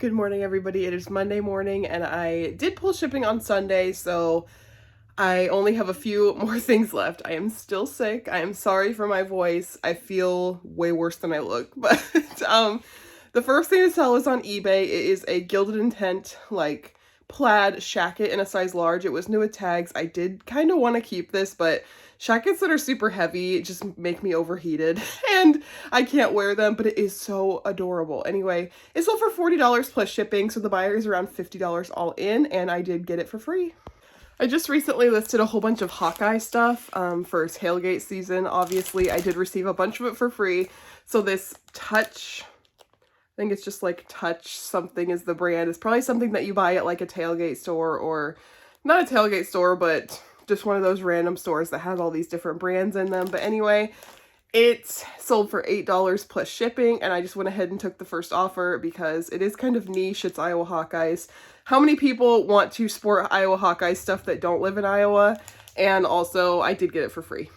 Good morning, everybody. It is Monday morning, and I did pull shipping on Sunday, so I only have a few more things left. I am still sick. I am sorry for my voice. I feel way worse than I look, but the first thing to sell is on eBay. It is a Gilded Intent, like, plaid shacket in a size large. It was new with tags. I did kind of want to keep this, but shackets that are super heavy just make me overheated and I can't wear them, but it is so adorable. Anyway, it sold for $40 plus shipping, so the buyer is around $50 all in, and I did get it for free. I just recently listed a whole bunch of Hawkeye stuff for tailgate season. Obviously, I did receive a bunch of it for free. So this Touch, I think it's just like Touch something is the brand. It's probably something that you buy at like a tailgate store, or not a tailgate store, but just one of those random stores that has all these different brands in them. But anyway, it sold for $8 plus shipping, and I just went ahead and took the first offer because it is kind of niche. It's Iowa Hawkeyes. How many people want to sport Iowa Hawkeye stuff that don't live in Iowa? And also, I did get it for free.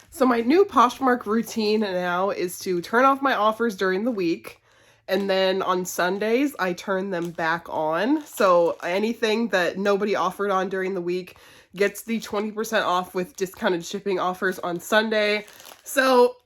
So my new Poshmark routine now is to turn off my offers during the week, and then on Sundays, I turn them back on. So anything that nobody offered on during the week gets the 20% off with discounted shipping offers on Sunday. So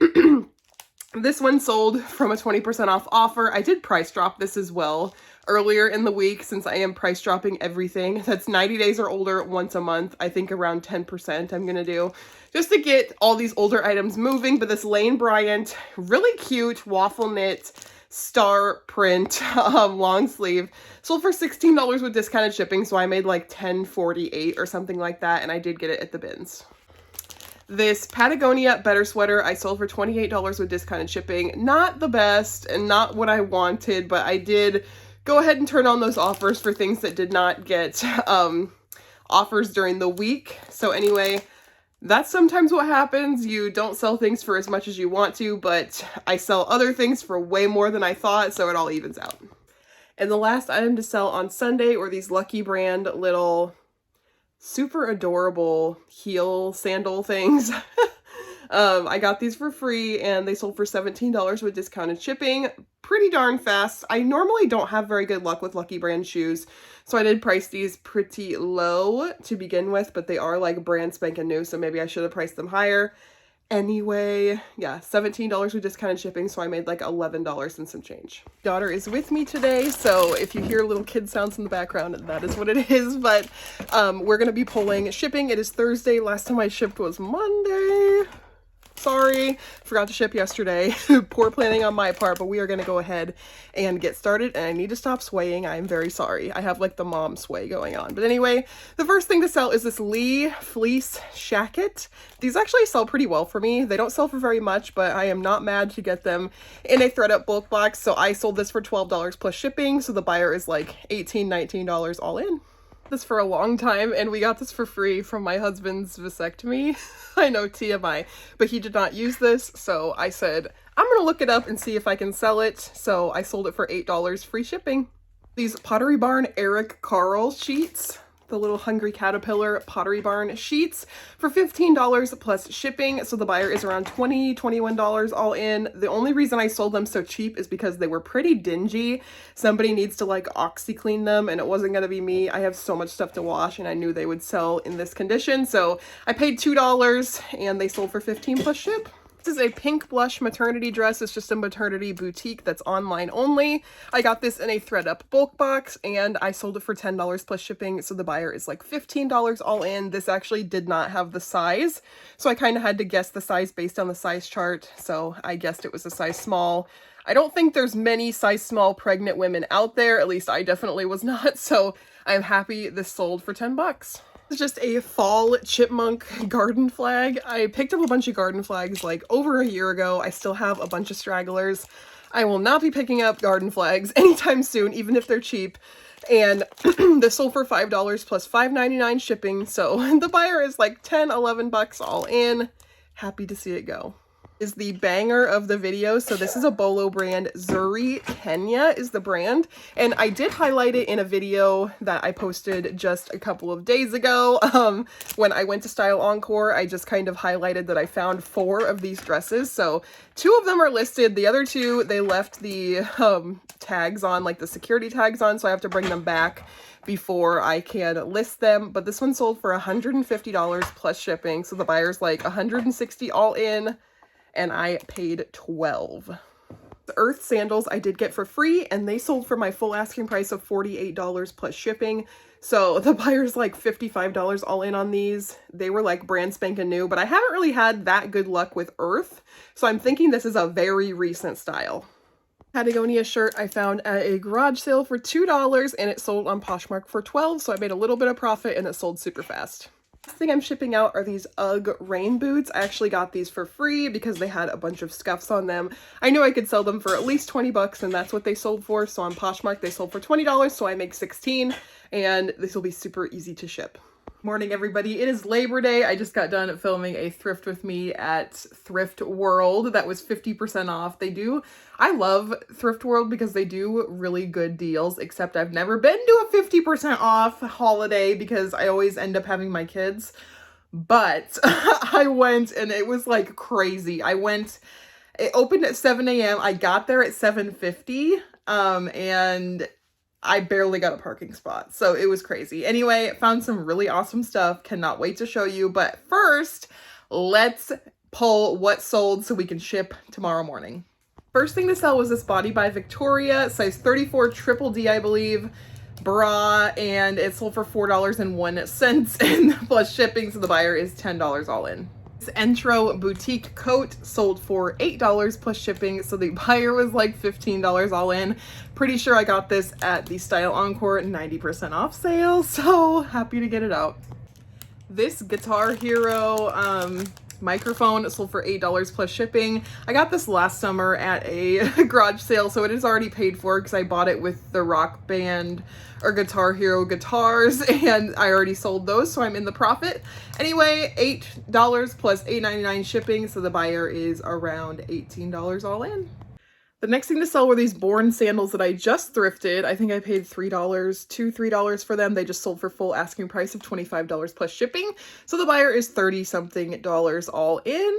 this one sold from a 20% off offer. I did price drop this as well earlier in the week, since I am price dropping everything that's 90 days or older once a month. I think around 10% I'm gonna do, just to get all these older items moving. But this Lane Bryant, really cute waffle knit star print long sleeve sold for $16 with discounted shipping, so I made like $10.48 or something like that, and I did get it at the bins. This Patagonia Better Sweater I sold for $28 with discounted shipping. Not the best and not what I wanted, but I did go ahead and turn on those offers for things that did not get offers during the week. So anyway, that's sometimes what happens. You don't sell things for as much as you want to, but I sell other things for way more than I thought, so it all evens out. And the last item to sell on Sunday were these Lucky Brand little super adorable heel sandal things. I got these for free, and they sold for $17 with discounted shipping. Pretty darn fast. I normally don't have very good luck with Lucky Brand shoes, so I did price these pretty low to begin with, but they are like brand spanking new, so maybe I should have priced them higher. Anyway, yeah, $17 with discounted shipping, so I made like $11 and some change. Daughter is with me today, so if you hear little kid sounds in the background, that is what it is. But we're gonna be pulling shipping. It is Thursday. Last time I shipped was Monday. Sorry, forgot to ship yesterday. Poor planning on my part, but we are going to go ahead and get started, and I need to stop swaying. I am very sorry. I have like the mom sway going on. But anyway, the first thing to sell is this Lee fleece shacket. These actually sell pretty well for me. They don't sell for very much, but I am not mad to get them in a thread-up bulk box. So I sold this for $12 plus shipping, so the buyer is like $18, $19 all in. This for a long time, and we got this for free from my husband's vasectomy. I know, TMI, but he did not use this, so I said I'm gonna look it up and see if I can sell it. So I sold it for $8 free shipping. These Pottery Barn Eric Carle sheets, the little Hungry Caterpillar Pottery Barn sheets, for $15 plus shipping, so the buyer is around $20, $21 all in. The only reason I sold them so cheap is because they were pretty dingy. Somebody needs to like OxyClean them, and it wasn't gonna be me. I have so much stuff to wash, and I knew they would sell in this condition, so I paid $2 and they sold for $15 plus ship. This is a pink blush maternity dress. It's just a maternity boutique that's online only. I got this in a thread-up bulk box, and I sold it for $10 plus shipping, so the buyer is like $15 all in. This actually did not have the size, so I kind of had to guess the size based on the size chart, so I guessed it was a size small. I don't think there's many size small pregnant women out there, at least I definitely was not, so I'm happy this sold for 10 bucks. It's just a fall chipmunk garden flag. I picked up a bunch of garden flags like over a year ago. I still have a bunch of stragglers. I will not be picking up garden flags anytime soon, even if they're cheap. And this sold for $5 plus $5.99 shipping. So the buyer is like 10, 11 bucks all in. Happy to see it go. Is the banger of the video. So this is a Bolo brand. Zuri Kenya is the brand. And I did highlight it in a video that I posted just a couple of days ago. When I went to Style Encore, I just kind of highlighted that I found 4 of these dresses. So 2 of them are listed. The other 2, they left the tags on, like the security tags on. So I have to bring them back before I can list them. But this one sold for $150 plus shipping. So the buyer's like $160 all in. And I paid $12. The Earth sandals I did get for free, and they sold for my full asking price of $48 plus shipping. So the buyer's like $55 all in on these. They were like brand spanking new, but I haven't really had that good luck with Earth. So I'm thinking this is a very recent style. Patagonia shirt I found at a garage sale for $2, and it sold on Poshmark for $12. So I made a little bit of profit, and it sold super fast. Next thing I'm shipping out are these UGG rain boots. I actually got these for free because they had a bunch of scuffs on them. I knew I could sell them for at least 20 bucks, and that's what they sold for. So on Poshmark, they sold for $20, so I make 16, and this will be super easy to ship. Morning, everybody. It is Labor Day. I just got done filming a thrift with me at Thrift World that was 50% off. I love Thrift World because they do really good deals, except I've never been to a 50% off holiday because I always end up having my kids. But I went and it was like crazy. It opened at 7 a.m. I got there at 7:50, and I barely got a parking spot, so it was crazy. Anyway, found some really awesome stuff. Cannot wait to show you. But first, let's pull what sold so we can ship tomorrow morning. First thing to sell was this Body by Victoria, size 34 triple D, I believe, bra, and it sold for $4.01 and plus shipping, so the buyer is $10 all in. This Entro boutique coat sold for $8 plus shipping, so the buyer was like $15 all in. Pretty sure I got this at the Style Encore 90% off sale, so happy to get it out. This Guitar Hero microphone sold for $8 plus shipping. I got this last summer at a garage sale, so it is already paid for because I bought it with the Rock Band or Guitar Hero guitars, and I already sold those, so I'm in the profit. Anyway, $8 plus $8.99 shipping, so the buyer is around $18 all in. The next thing to sell were these Born sandals that I just thrifted. I think I paid $3 for them. They just sold for full asking price of $25 plus shipping. So the buyer is $30-something all in.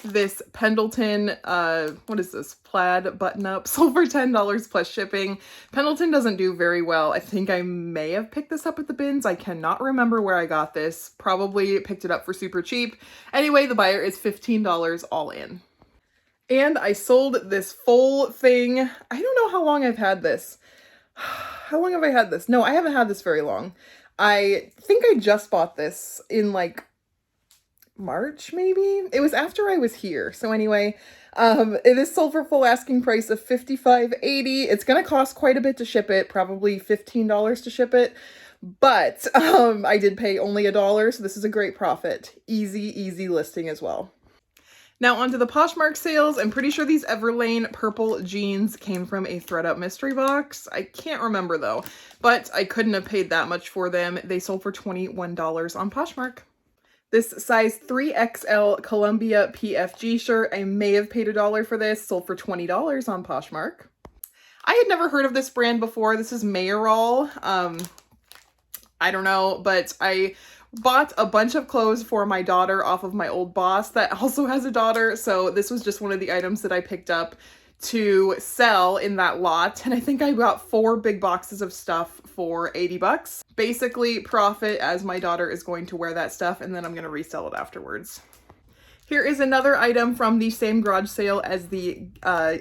This Pendleton, what is this? Plaid button-up, sold for $10 plus shipping. Pendleton doesn't do very well. I think I may have picked this up at the bins. I cannot remember where I got this. Probably picked it up for super cheap. Anyway, the buyer is $15 all in. And I sold this full thing. I don't know how long I've had this. How long have I had this? No, I haven't had this very long. I think I just bought this in like March, maybe? It was after I was here. So anyway, it is sold for full asking price of $55.80. It's going to cost quite a bit to ship it, probably $15 to ship it. But I did pay only $1, so this is a great profit. Easy listing as well. Now onto the Poshmark sales. I'm pretty sure these Everlane purple jeans came from a ThredUp mystery box. I can't remember though, but I couldn't have paid that much for them. They sold for $21 on Poshmark. This size 3XL Columbia PFG shirt, I may have paid $1 for this, sold for $20 on Poshmark. I had never heard of this brand before. This is Mayoral. I don't know, but I bought a bunch of clothes for my daughter off of my old boss that also has a daughter. So this was just one of the items that I picked up to sell in that lot. And I think I got 4 big boxes of stuff for 80 bucks. Basically profit, as my daughter is going to wear that stuff and then I'm going to resell it afterwards. Here is another item from the same garage sale as the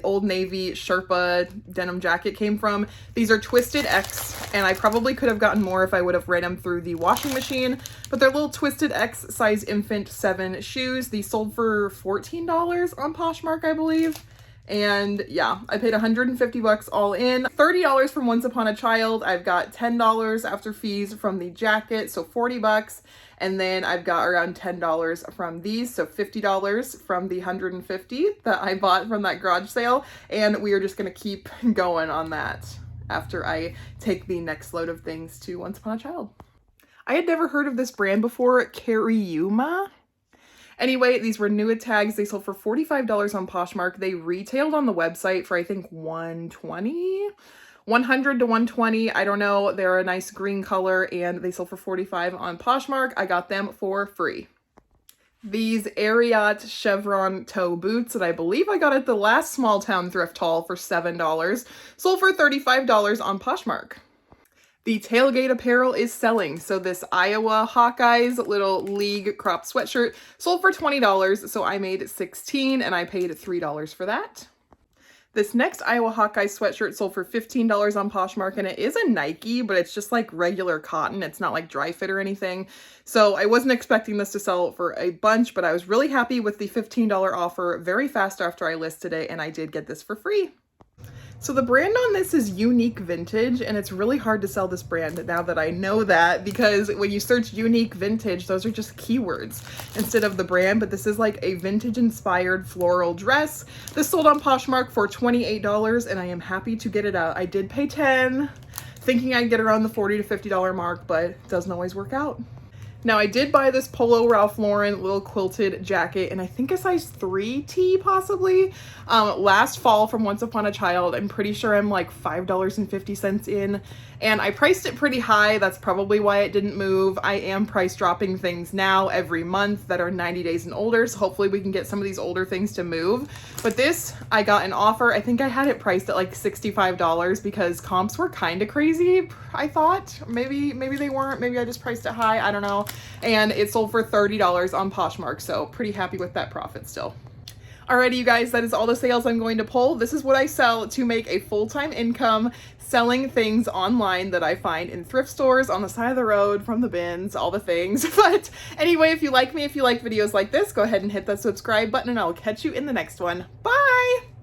Old Navy Sherpa denim jacket came from. These are Twisted X, and I probably could have gotten more if I would have ran them through the washing machine, but they're little Twisted X size infant 7 shoes. These sold for $14 on Poshmark, I believe. And yeah, I paid 150 bucks all in. $30 from Once Upon a Child. I've got $10 after fees from the jacket, so 40 bucks. And then I've got around $10 from these, so $50 from the 150 that I bought from that garage sale. And we are just gonna keep going on that after I take the next load of things to Once Upon a Child. I had never heard of this brand before, Cariuma. Anyway, these were new tags. They sold for $45 on Poshmark. They retailed on the website for I think 120, 100 to 120. I don't know. They're a nice green color and they sold for 45 on Poshmark. I got them for free. These Ariat chevron toe boots that I believe I got at the last small town thrift haul for $7 sold for $35 on Poshmark. The tailgate apparel is selling. So this Iowa Hawkeyes little league crop sweatshirt sold for $20. So I made $16 and I paid $3 for that. This next Iowa Hawkeyes sweatshirt sold for $15 on Poshmark, and it is a Nike, but it's just like regular cotton. It's not like dry fit or anything. So I wasn't expecting this to sell for a bunch, but I was really happy with the $15 offer very fast after I listed it, and I did get this for free. So the brand on this is Unique Vintage, and it's really hard to sell this brand now that I know that, because when you search Unique Vintage, those are just keywords instead of the brand, but this is like a vintage inspired floral dress. This sold on Poshmark for $28, and I am happy to get it out. I did pay $10, thinking I'd get around the $40 to $50 mark, but it doesn't always work out. Now I did buy this polo Ralph Lauren little quilted jacket in I think a size 3T possibly, last fall from Once Upon a Child. I'm pretty sure I'm like $5.50 in, and I priced it pretty high. That's probably why it didn't move. I am price dropping things now every month that are 90 days and older, so hopefully we can get some of these older things to move. But this, I got an offer. I think I had it priced at like $65 because comps were kind of crazy, I thought. Maybe they weren't. Maybe I just priced it high. I don't know. And it sold for $30 on Poshmark, so pretty happy with that profit still. Alrighty, you guys, that is all the sales I'm going to pull. This is what I sell to make a full-time income, selling things online that I find in thrift stores, on the side of the road, from the bins, all the things. But anyway, if you like me, if you like videos like this, go ahead and hit that subscribe button, and I'll catch you in the next one. Bye!